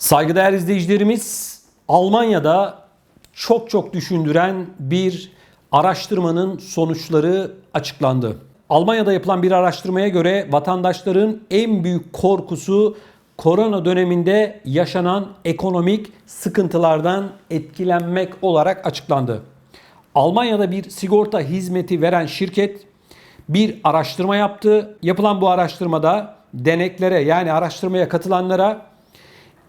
Saygıdeğer izleyicilerimiz, Almanya'da çok düşündüren bir araştırmanın sonuçları açıklandı. Almanya'da yapılan bir araştırmaya göre vatandaşların en büyük korkusu korona döneminde yaşanan ekonomik sıkıntılardan etkilenmek olarak açıklandı. Almanya'da bir sigorta hizmeti veren şirket bir araştırma yaptı. Yapılan bu araştırmada deneklere, yani araştırmaya katılanlara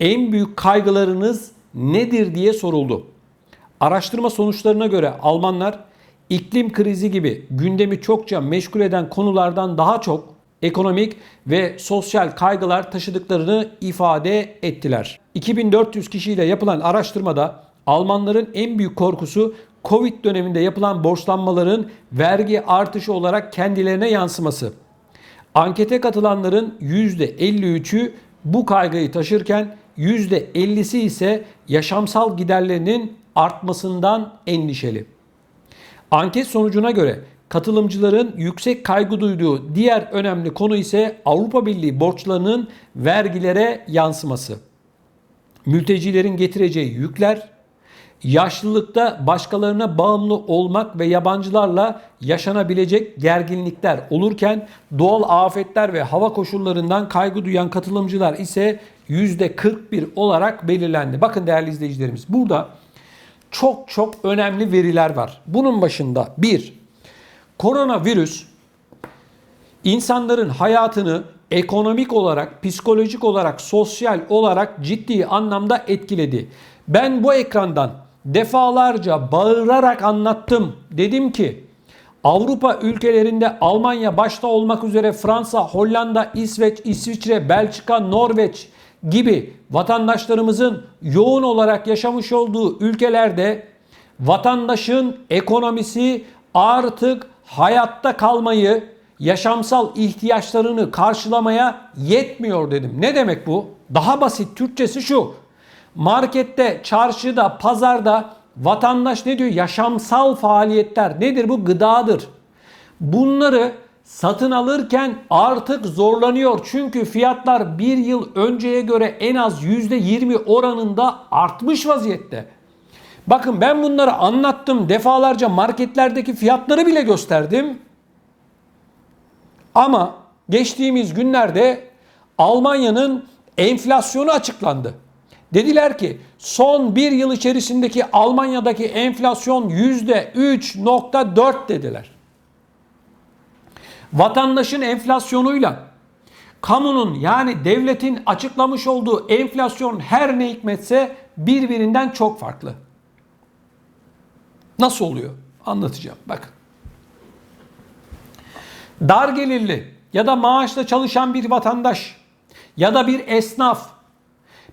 en büyük kaygılarınız nedir diye soruldu. Araştırma sonuçlarına göre Almanlar iklim krizi gibi gündemi çokça meşgul eden konulardan daha çok ekonomik ve sosyal kaygılar taşıdıklarını ifade ettiler. 2400 kişiyle yapılan araştırmada Almanların en büyük korkusu Covid döneminde yapılan borçlanmaların vergi artışı olarak kendilerine yansıması. Ankete katılanların %53'ü bu kaygıyı taşırken %50'si ise yaşamsal giderlerinin artmasından endişeli. Anket sonucuna göre katılımcıların yüksek kaygı duyduğu diğer önemli konu ise Avrupa Birliği borçlarının vergilere yansıması. Mültecilerin getireceği yükler, yaşlılıkta başkalarına bağımlı olmak ve yabancılarla yaşanabilecek gerginlikler olurken doğal afetler ve hava koşullarından kaygı duyan katılımcılar ise %41 olarak belirlendi. Bakın değerli izleyicilerimiz, burada çok önemli veriler var. Bunun başında koronavirüs insanların hayatını ekonomik olarak, psikolojik olarak, sosyal olarak ciddi anlamda etkiledi. Ben bu ekrandan defalarca bağırarak anlattım. Dedim ki Avrupa ülkelerinde Almanya başta olmak üzere Fransa, Hollanda, İsveç, İsviçre, Belçika, Norveç gibi vatandaşlarımızın yoğun olarak yaşamış olduğu ülkelerde vatandaşın ekonomisi artık hayatta kalmayı, yaşamsal ihtiyaçlarını karşılamaya yetmiyor dedim. Ne demek bu? Daha basit Türkçesi şu: markette, çarşıda, pazarda vatandaş ne diyor? Yaşamsal faaliyetler nedir? Bu gıdadır. Bunları satın alırken artık zorlanıyor. Çünkü fiyatlar bir yıl önceye göre en az %20 oranında artmış vaziyette. Bakın ben bunları anlattım. Defalarca marketlerdeki fiyatları bile gösterdim. Ama geçtiğimiz günlerde Almanya'nın enflasyonu açıklandı. Dediler ki son bir yıl içerisindeki Almanya'daki enflasyon %3.4 dediler. Vatandaşın enflasyonuyla kamunun, yani devletin açıklamış olduğu enflasyon her ne hikmetse birbirinden çok farklı. Nasıl oluyor? Anlatacağım. Bakın. Dar gelirli ya da maaşla çalışan bir vatandaş ya da bir esnaf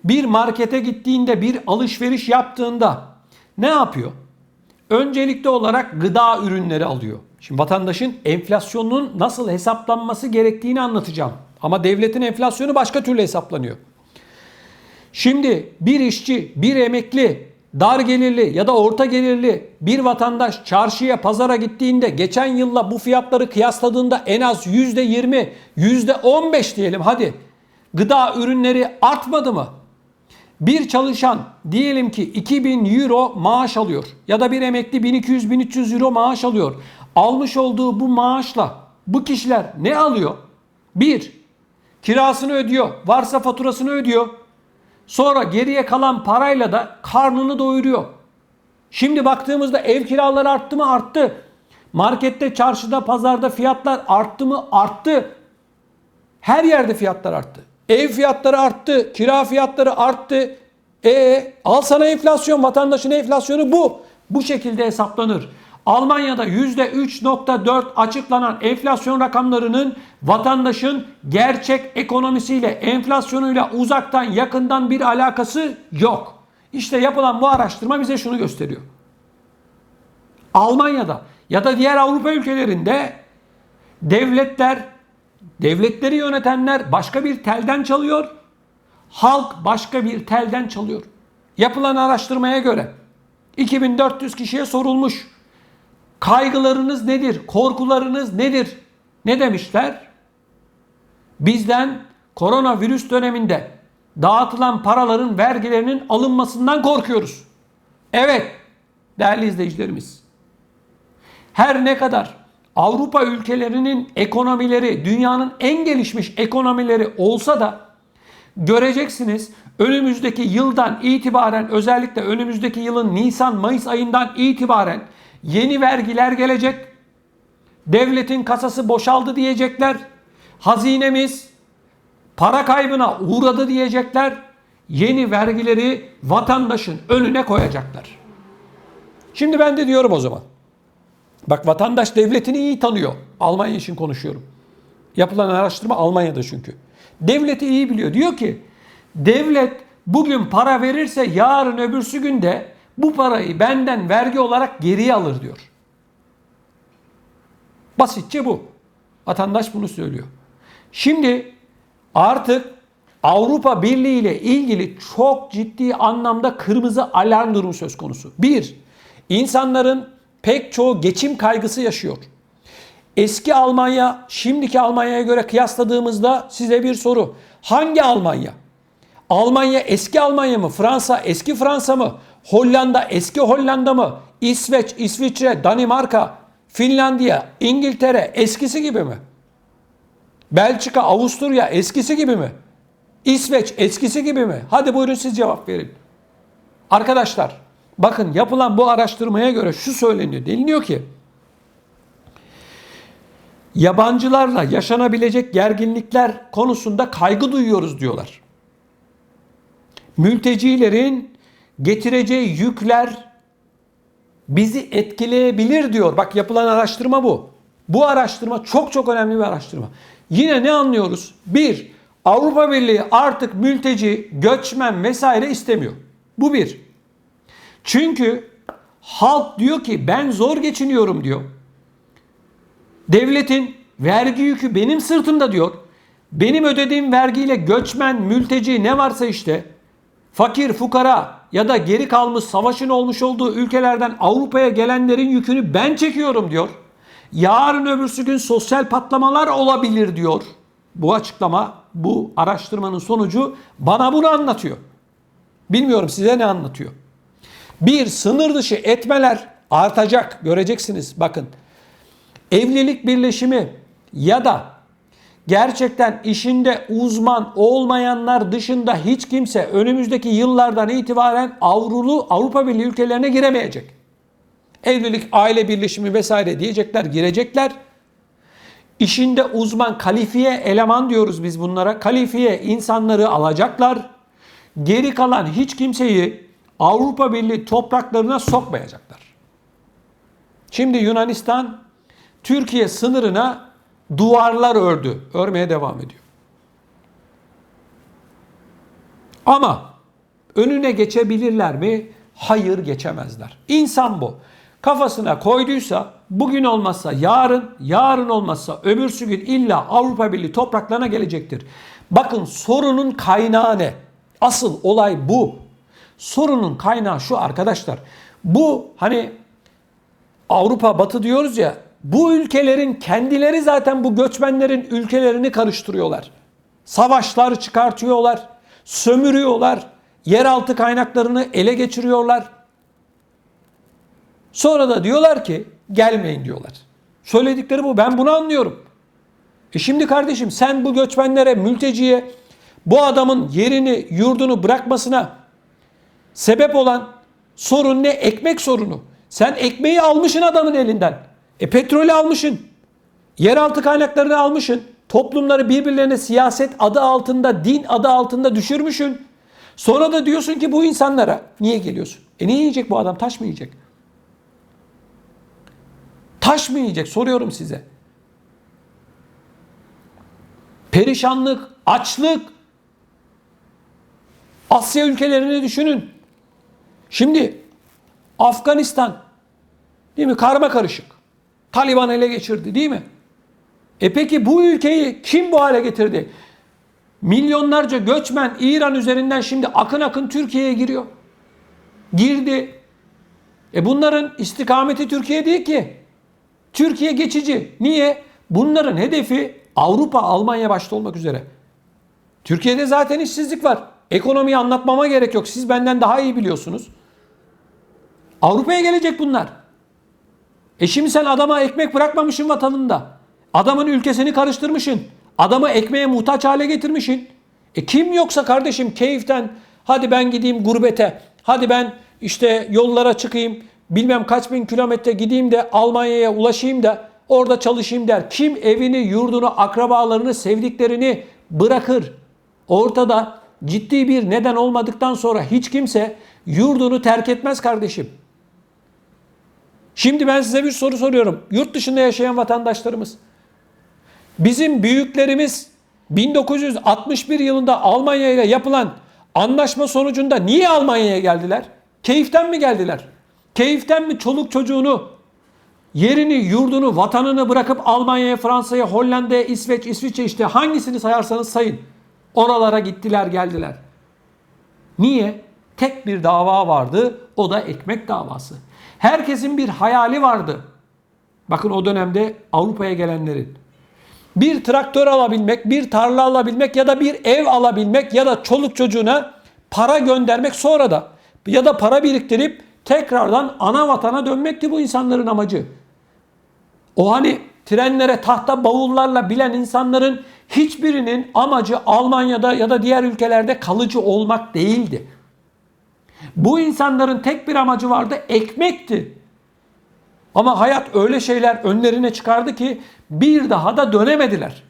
bir markete gittiğinde, bir alışveriş yaptığında ne yapıyor? Öncelikli olarak gıda ürünleri alıyor. Şimdi vatandaşın enflasyonunun nasıl hesaplanması gerektiğini anlatacağım. Ama devletin enflasyonu başka türlü hesaplanıyor. Şimdi bir işçi, bir emekli, dar gelirli ya da orta gelirli bir vatandaş çarşıya, pazara gittiğinde geçen yılla bu fiyatları kıyasladığında en az %20, %15 diyelim hadi, gıda ürünleri artmadı mı? Bir çalışan diyelim ki 2000 euro maaş alıyor ya da bir emekli 1200-1300 euro maaş alıyor. Almış olduğu bu maaşla bu kişiler ne alıyor? Kirasını ödüyor, varsa faturasını ödüyor. Sonra geriye kalan parayla da karnını doyuruyor. Şimdi baktığımızda ev kiraları arttı mı? Arttı. Markette, çarşıda, pazarda fiyatlar arttı mı? Arttı. Her yerde fiyatlar arttı. Ev fiyatları arttı, kira fiyatları arttı. Al sana enflasyon, vatandaşın enflasyonu bu. Bu şekilde hesaplanır. Almanya'da %3.4 açıklanan enflasyon rakamlarının vatandaşın gerçek ekonomisiyle, enflasyonuyla uzaktan yakından bir alakası yok. İşte yapılan bu araştırma bize şunu gösteriyor. Almanya'da ya da diğer Avrupa ülkelerinde devletleri yönetenler başka bir telden çalıyor, halk başka bir telden çalıyor. Yapılan araştırmaya göre 2400 kişiye sorulmuş. Kaygılarınız nedir? Korkularınız nedir? Ne demişler? Bizden koronavirüs döneminde dağıtılan paraların vergilerinin alınmasından korkuyoruz. Evet değerli izleyicilerimiz. Her ne kadar Avrupa ülkelerinin ekonomileri dünyanın en gelişmiş ekonomileri olsa da göreceksiniz önümüzdeki yıldan itibaren, özellikle önümüzdeki yılın Nisan-Mayıs ayından itibaren yeni vergiler gelecek. Devletin kasası boşaldı diyecekler. Hazinemiz para kaybına uğradı diyecekler. Yeni vergileri vatandaşın önüne koyacaklar. Şimdi ben de diyorum o zaman. Bak, vatandaş devletini iyi tanıyor. Almanya için konuşuyorum. Yapılan araştırma Almanya'da çünkü. Devleti iyi biliyor. Diyor ki devlet bugün para verirse yarın öbürsü günde bu parayı benden vergi olarak geriye alır diyor. Basitçe bu. Vatandaş bunu söylüyor. Şimdi artık Avrupa Birliği ile ilgili çok ciddi anlamda kırmızı alarm durumu söz konusu. Bir, insanların pek çoğu geçim kaygısı yaşıyor. Eski Almanya, şimdiki Almanya'ya göre kıyasladığımızda size bir soru. Hangi Almanya? Almanya eski Almanya mı? Fransa eski Fransa mı? Hollanda eski Hollanda mı? İsveç, İsviçre, Danimarka, Finlandiya, İngiltere eskisi gibi mi? Belçika, Avusturya eskisi gibi mi? İsveç eskisi gibi mi? Hadi buyurun siz cevap verin. Arkadaşlar bakın, yapılan bu araştırmaya göre şu söyleniyor. Deniliyor ki yabancılarla yaşanabilecek gerginlikler konusunda kaygı duyuyoruz diyorlar. Mültecilerin getireceği yükler bizi etkileyebilir diyor. Bak, yapılan araştırma bu. Bu araştırma çok çok önemli bir araştırma. Yine ne anlıyoruz? Bir, Avrupa Birliği artık mülteci, göçmen vesaire istemiyor. Bu bir. Çünkü halk diyor ki ben zor geçiniyorum diyor. Devletin vergi yükü benim sırtımda diyor. Benim ödediğim vergiyle göçmen, mülteci ne varsa işte fakir, fukara ya da geri kalmış savaşın olmuş olduğu ülkelerden Avrupa'ya gelenlerin yükünü ben çekiyorum diyor. Yarın öbürsü gün sosyal patlamalar olabilir diyor. Bu açıklama, bu araştırmanın sonucu bana bunu anlatıyor. Bilmiyorum size ne anlatıyor. Bir, sınır dışı etmeler artacak. Göreceksiniz bakın. Evlilik birleşimi ya da gerçekten işinde uzman olmayanlar dışında hiç kimse önümüzdeki yıllardan itibaren Avrupa Birliği ülkelerine giremeyecek. Evlilik, aile birleşimi vesaire diyecekler, girecekler. İşinde uzman, kalifiye eleman diyoruz biz bunlara. Kalifiye insanları alacaklar. Geri kalan hiç kimseyi Avrupa Birliği topraklarına sokmayacaklar. Şimdi Yunanistan Türkiye sınırına duvarlar ördü. Örmeye devam ediyor. Ama önüne geçebilirler mi? Hayır, geçemezler. İnsan bu. Kafasına koyduysa bugün olmazsa yarın, yarın olmazsa öbürsü gün illa Avrupa Birliği topraklarına gelecektir. Bakın, sorunun kaynağı ne? Asıl olay bu. Sorunun kaynağı şu arkadaşlar. Bu hani Avrupa Batı diyoruz ya, bu ülkelerin kendileri zaten bu göçmenlerin ülkelerini karıştırıyorlar. Savaşlar çıkartıyorlar, sömürüyorlar, yeraltı kaynaklarını ele geçiriyorlar. Sonra da diyorlar ki gelmeyin diyorlar. Söyledikleri bu, ben bunu anlıyorum. Şimdi kardeşim, sen bu göçmenlere, mülteciye bu adamın yerini, yurdunu bırakmasına sebep olan sorun ne? Ekmek sorunu. Sen ekmeği almışsın adamın elinden. Petrolü almışsın. Yeraltı kaynaklarını almışsın. Toplumları birbirlerine siyaset adı altında, din adı altında düşürmüşsün. Sonra da diyorsun ki bu insanlara niye geliyorsun? Ne yiyecek bu adam? Taş mı yiyecek? Taş mı yiyecek? Soruyorum size. Perişanlık, açlık. Asya ülkelerini düşünün. Şimdi Afganistan, değil mi? Karma karışık. Taliban ele geçirdi, değil mi? Peki bu ülkeyi kim bu hale getirdi? Milyonlarca göçmen İran üzerinden şimdi akın akın Türkiye'ye giriyor. Girdi. Bunların istikameti Türkiye değil ki. Türkiye geçici. Niye? Bunların hedefi Avrupa, Almanya başta olmak üzere. Türkiye'de zaten işsizlik var. Ekonomiyi anlatmama gerek yok. Siz benden daha iyi biliyorsunuz. Avrupa'ya gelecek bunlar. Şimdi sen adama ekmek bırakmamışsın vatanında. Adamın ülkesini karıştırmışsın. Adamı ekmeğe muhtaç hale getirmişsin. Kim yoksa kardeşim keyiften hadi ben gideyim gurbete. Hadi ben işte yollara çıkayım. Bilmem kaç bin kilometre gideyim de Almanya'ya ulaşayım da orada çalışayım der. Kim evini, yurdunu, akrabalarını, sevdiklerini bırakır? Ortada ciddi bir neden olmadıktan sonra hiç kimse yurdunu terk etmez kardeşim. Şimdi ben size bir soru soruyorum. Yurt dışında yaşayan vatandaşlarımız. Bizim büyüklerimiz 1961 yılında Almanya ile yapılan anlaşma sonucunda niye Almanya'ya geldiler? Keyiften mi geldiler? Keyiften mi çoluk çocuğunu, yerini, yurdunu, vatanını bırakıp Almanya'ya, Fransa'ya, Hollanda'ya, İsviçre işte hangisini sayarsanız sayın. Oralara gittiler, geldiler. Niye? Tek bir dava vardı. O da ekmek davası. Herkesin bir hayali vardı. Bakın o dönemde Avrupa'ya gelenlerin. Bir traktör alabilmek, bir tarla alabilmek ya da bir ev alabilmek ya da çoluk çocuğuna para göndermek sonra da ya da para biriktirip tekrardan ana vatana dönmekti bu insanların amacı. O hani trenlere tahta bavullarla bilen insanların hiçbirinin amacı Almanya'da ya da diğer ülkelerde kalıcı olmak değildi. Bu insanların tek bir amacı vardı, ekmekti. Ama hayat öyle şeyler önlerine çıkardı ki bir daha da dönemediler.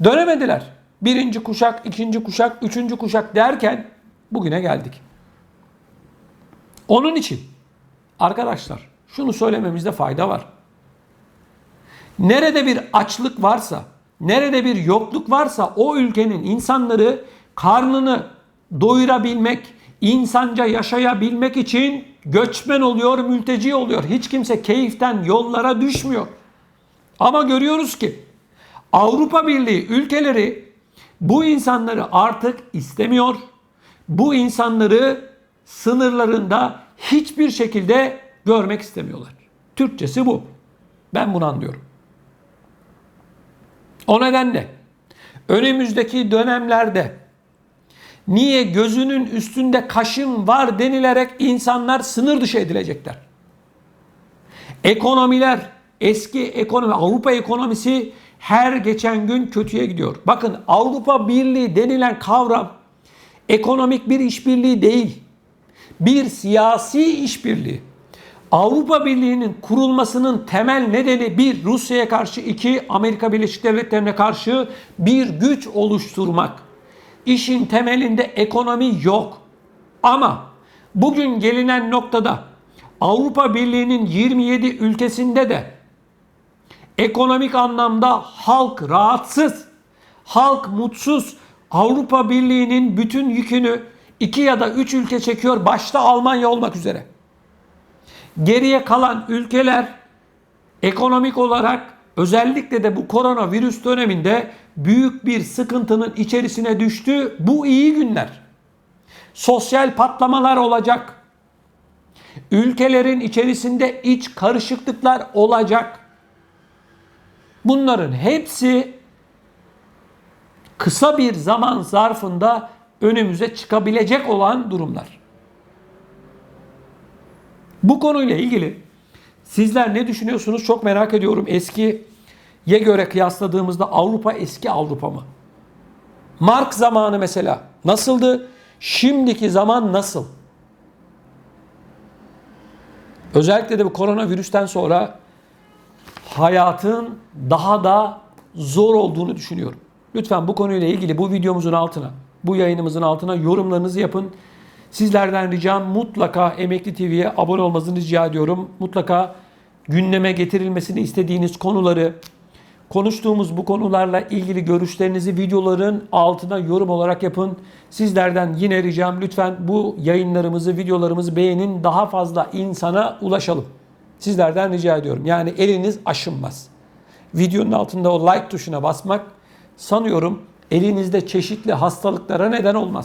Dönemediler. Birinci kuşak, ikinci kuşak, üçüncü kuşak derken bugüne geldik. Onun için arkadaşlar şunu söylememizde fayda var. Nerede bir açlık varsa, nerede bir yokluk varsa o ülkenin insanları karnını doyurabilmek, insanca yaşayabilmek için göçmen oluyor, mülteci oluyor. Hiç kimse keyiften yollara düşmüyor. Ama görüyoruz ki Avrupa Birliği ülkeleri bu insanları artık istemiyor. Bu insanları sınırlarında hiçbir şekilde görmek istemiyorlar. Türkçesi bu. Ben bunu anlıyorum. O nedenle önümüzdeki dönemlerde niye gözünün üstünde kaşın var denilerek insanlar sınır dışı edilecekler. Ekonomiler, eski ekonomi, Avrupa ekonomisi her geçen gün kötüye gidiyor. Bakın Avrupa Birliği denilen kavram ekonomik bir işbirliği değil. Bir siyasi işbirliği. Avrupa Birliği'nin kurulmasının temel nedeni bir Rusya'ya karşı, iki Amerika Birleşik Devletleri'ne karşı bir güç oluşturmak. İşin temelinde ekonomi yok. Ama bugün gelinen noktada Avrupa Birliği'nin 27 ülkesinde de ekonomik anlamda halk rahatsız, halk mutsuz. Avrupa Birliği'nin bütün yükünü 2 ya da 3 ülke çekiyor, başta Almanya olmak üzere. Geriye kalan ülkeler ekonomik olarak özellikle de bu koronavirüs döneminde büyük bir sıkıntının içerisine düştü. Bu iyi günler. Sosyal patlamalar olacak. Ülkelerin içerisinde iç karışıklıklar olacak. Bunların hepsi kısa bir zaman zarfında önümüze çıkabilecek olan durumlar. Bu konuyla ilgili sizler ne düşünüyorsunuz çok merak ediyorum. Eskiye göre kıyasladığımızda Avrupa eski Avrupa mı? Mark zamanı mesela nasıldı? Şimdiki zaman nasıl? Özellikle de bu koronavirüsten sonra hayatın daha da zor olduğunu düşünüyorum. Lütfen bu konuyla ilgili bu videomuzun altına, bu yayınımızın altına yorumlarınızı yapın. Sizlerden ricam mutlaka Emekli TV'ye abone olmanızı rica ediyorum. Mutlaka gündeme getirilmesini istediğiniz konuları, konuştuğumuz bu konularla ilgili görüşlerinizi videoların altına yorum olarak yapın. Sizlerden yine ricam lütfen bu yayınlarımızı, videolarımızı beğenin. Daha fazla insana ulaşalım. Sizlerden rica ediyorum. Yani eliniz aşınmaz. Videonun altında o like tuşuna basmak sanıyorum elinizde çeşitli hastalıklara neden olmaz.